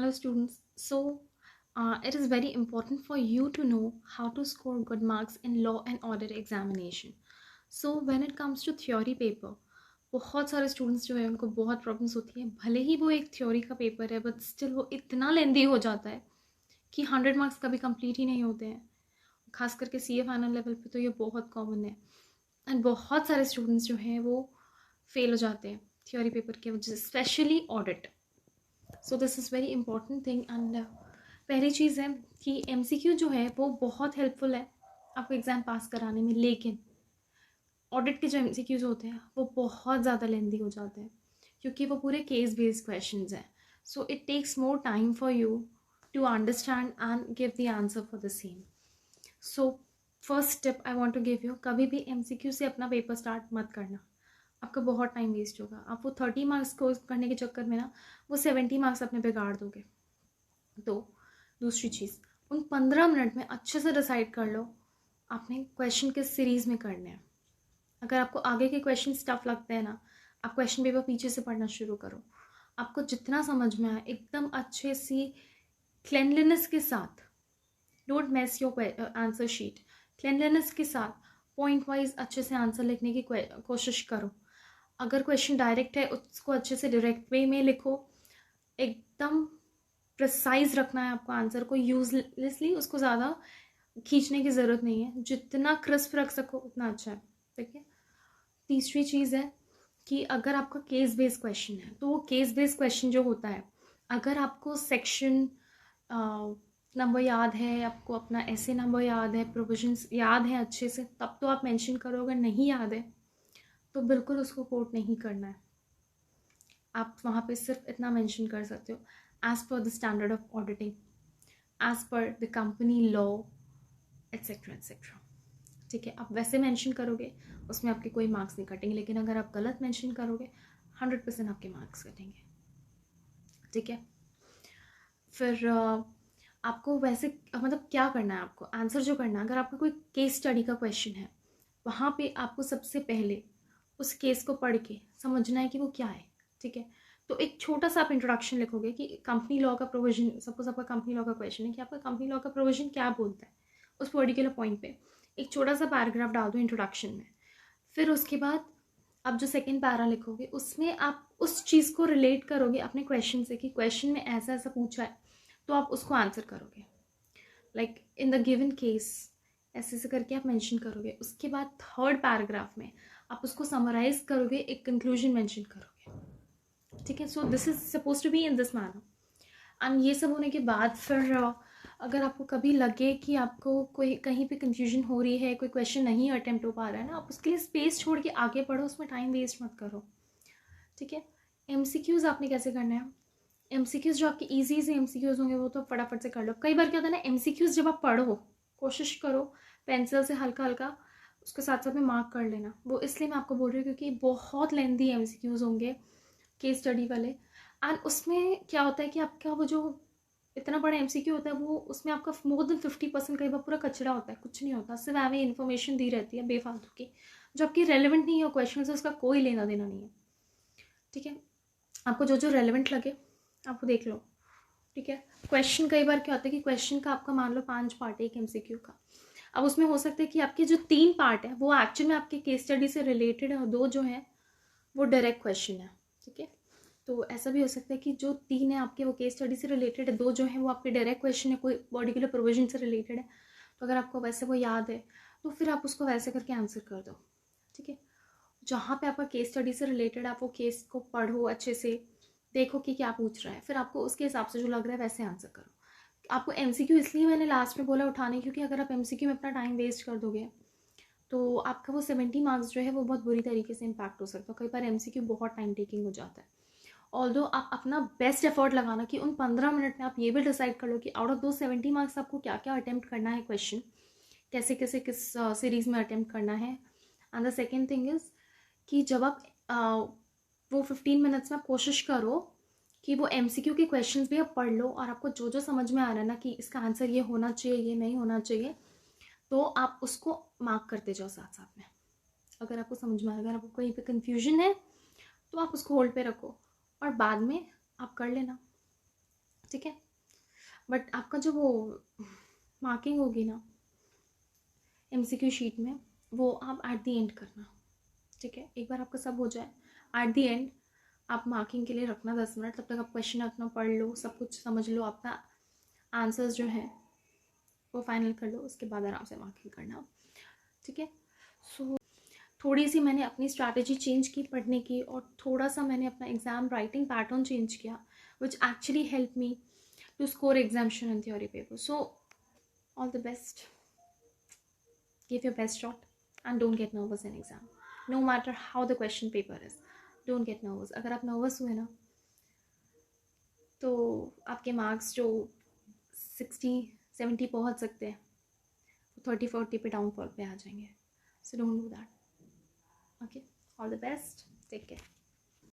Hello students. It is very important for you to know how to score good marks in law and audit examination. So when it comes to theory paper, बहुत सारे students जो है उनको बहुत problems होती है. भले ही वो एक थ्योरी का पेपर है बट स्टिल वो इतना लेंदी हो जाता है कि 100 मार्क्स कभी कंप्लीट ही नहीं होते हैं. खास करके सी ए फाइनल लेवल पे तो ये बहुत कॉमन है. एंड बहुत सारे स्टूडेंट्स जो हैं वो फेल हो जाते हैं थ्योरी पेपर की वजह से, specially audit. So this is very important thing. And पहली चीज़ है कि एमसीक्यू जो है वो बहुत हेल्पफुल है आपको एग्ज़ाम पास कराने में, लेकिन ऑडिट के जो एमसीक्यूज होते हैं वो बहुत ज़्यादा लेंदी हो जाते हैं क्योंकि वो पूरे केस बेस्ड क्वेश्चंस हैं. So it takes more time for you to understand and give the answer for the same. So first step I want to give you, कभी भी एमसीक्यू से अपना पेपर स्टार्ट मत करना. आपका बहुत टाइम वेस्ट होगा. आप वो 30 मार्क्स को करने के चक्कर में ना वो 70 मार्क्स अपने बिगाड़ दोगे. तो दूसरी चीज़, उन 15 मिनट में अच्छे से डिसाइड कर लो आपने क्वेश्चन किस सीरीज़ में करने हैं. अगर आपको आगे के क्वेश्चन टफ लगते हैं ना, आप क्वेश्चन पेपर पीछे से पढ़ना शुरू करो. आपको जितना समझ में आए एकदम अच्छे सी क्लेनलीनेस के साथ, don't mess your answer sheet. Cleanliness के साथ पॉइंट वाइज अच्छे से आंसर लिखने की कोशिश करो. अगर क्वेश्चन डायरेक्ट है उसको अच्छे से डायरेक्ट वे में लिखो. एकदम प्रिसाइज रखना है आपको आंसर को. यूजलेसली उसको ज़्यादा खींचने की ज़रूरत नहीं है. जितना क्रिस्प रख सको उतना अच्छा है. ठीक है. तीसरी चीज़ है कि अगर आपका केस बेस्ड क्वेश्चन है तो वो केस बेस्ड क्वेश्चन जो होता है, अगर आपको सेक्शन नंबर याद है, आपको अपना ऐसे नंबर याद है, प्रोविजंस याद है अच्छे से, तब तो आप मेंशन करो. अगर नहीं याद है तो बिल्कुल उसको कोट नहीं करना है. आप वहाँ पे सिर्फ इतना मेंशन कर सकते हो, as per the standard of auditing, as per the company law, et cetera et cetera. ठीक है. आप वैसे मेंशन करोगे उसमें आपके कोई मार्क्स नहीं कटेंगे, लेकिन अगर आप गलत मेंशन करोगे 100% आपके मार्क्स कटेंगे. ठीक है. फिर आपको वैसे मतलब क्या करना है, आपको आंसर जो करना है, अगर आपका कोई केस स्टडी का क्वेश्चन है वहाँ पे आपको सबसे पहले उस केस को पढ़ के समझना है कि वो क्या है. ठीक है. तो एक छोटा सा आप इंट्रोडक्शन लिखोगे कि कंपनी लॉ का प्रोविजन, सपोज आपका कंपनी लॉ का क्वेश्चन है कि आपका कंपनी लॉ का प्रोविजन क्या बोलता है उस पर्टिकुलर पॉइंट पे. एक छोटा सा पैराग्राफ डाल दो इंट्रोडक्शन में. फिर उसके बाद आप जो सेकेंड पैरा लिखोगे उसमें आप उस चीज़ को रिलेट करोगे अपने क्वेश्चन से कि क्वेश्चन में ऐसा ऐसा पूछा है तो आप उसको आंसर करोगे. Like in the given case ऐसे ऐसे करके आप मेंशन करोगे. उसके बाद थर्ड पैराग्राफ में आप उसको समराइज करोगे, एक कंक्लूजन मेंशन करोगे. ठीक है. So this is suppose to be in this manner. And ये सब होने के बाद फिर अगर आपको कभी लगे कि आपको कोई कहीं पे कंफ्यूजन हो रही है, कोई क्वेश्चन नहीं अटेम्प्ट हो पा रहा है ना, आप उसके लिए स्पेस छोड़ के आगे पढ़ो, उसमें टाइम वेस्ट मत करो. ठीक है. एमसीक्यूज़ आपने कैसे करना है, एमसीक्यूज़ जो आपके ईजी से एमसीक्यूज़ होंगे वो तो फटाफट से कर लो. कई बार क्या होता है ना, एमसीक्यूज़ जब आप पढ़ो कोशिश करो पेंसिल से हल्का हल्का उसके साथ साथ में मार्क कर लेना. वो इसलिए मैं आपको बोल रही हूँ क्योंकि बहुत लेंदी एमसीक्यूज़ होंगे केस स्टडी वाले. एंड उसमें क्या होता है कि आपका वो जो इतना बड़ा एमसीक्यू होता है वो उसमें आपका मोर देन 50% कई बार पूरा कचरा होता है, कुछ नहीं होता, सिर्फ एवं इन्फॉर्मेशन दी रहती है बेफालतू की जो आपकी रेलिवेंट नहीं है. क्वेश्चन से उसका कोई लेना देना नहीं है. ठीक है. आपको जो जो रेलिवेंट लगे आप वो देख लो. ठीक है. क्वेश्चन कई बार क्या होता है कि क्वेश्चन का आपका मान लो 5 पार्ट है एक एमसीक्यू का. अब उसमें हो सकता है कि आपके जो 3 पार्ट है वो एक्चुअली में आपके केस स्टडी से रिलेटेड है और 2 जो है वो डायरेक्ट क्वेश्चन है. ठीक है. तो ऐसा भी हो सकता है कि जो 3 है आपके वो केस स्टडी से रिलेटेड है, 2 जो है वो आपके डायरेक्ट क्वेश्चन है, कोई पर्टिकुलर प्रोविजन से रिलेटेड है. तो अगर आपको वैसे वो याद है तो फिर आप उसको वैसे करके आंसर कर दो. ठीक है. जहाँ पे आपका केस स्टडी से रिलेटेड आप वो केस को पढ़ो अच्छे से, देखो कि क्या पूछ रहा है, फिर आपको उसके हिसाब से जो लग रहा है वैसे आंसर करो. आपको एमसीक्यू इसलिए मैंने लास्ट में बोला उठाने, क्योंकि अगर आप एमसीक्यू में अपना टाइम वेस्ट कर दोगे तो आपका वो 70 मार्क्स जो है वो बहुत बुरी तरीके से इम्पैक्ट हो सकता है. कई बार एमसीक्यू बहुत टाइम टेकिंग हो जाता है. ऑल्दो आप अपना बेस्ट एफर्ट लगाना कि उन 15 मिनट में आप ये भी डिसाइड कर लो कि आउट ऑफ दो 70 मार्क्स आपको क्या क्या अटैम्प्ट करना है क्वेश्चन, कैसे कैसे किस सीरीज़ में अटैम्प्ट करना है. And the second thing is कि जब आप वो 15 मिनट्स में आप कोशिश करो कि वो एमसीक्यू के क्वेश्चंस भी आप पढ़ लो और आपको जो जो समझ में आ रहा है ना कि इसका आंसर ये होना चाहिए ये नहीं होना चाहिए, तो आप उसको मार्क करते जाओ साथ साथ में. अगर आपको समझ में आ रहा है, अगर आपको कहीं पे कन्फ्यूजन है तो आप उसको होल्ड पे रखो और बाद में आप कर लेना. ठीक है। बट आपका जो वो मार्किंग होगी ना एमसीक्यू शीट में, वो आप एट द एंड करना, ठीक है। एक बार आपका सब हो जाए, एट द एंड आप मार्किंग के लिए रखना 10 मिनट, तब तक आप क्वेश्चन अपना पढ़ लो, सब कुछ समझ लो, आपका आंसर्स जो है वो फाइनल कर लो, उसके बाद आराम से मार्किंग करना, ठीक है। सो थोड़ी सी मैंने अपनी स्ट्रैटेजी चेंज की पढ़ने की, और थोड़ा सा मैंने अपना एग्ज़ाम राइटिंग पैटर्न चेंज किया, which actually help me to score exemption in theory paper. So all the best, give your best shot, and don't get nervous in exam, no matter how the question paper is. Don't get nervous. अगर आप nervous हुए ना तो आपके marks जो 60-70 पहुंच सकते हैं, 30-40 पे डाउनफॉल पे आ जाएंगे. So don't do that. Okay, all the best, take care.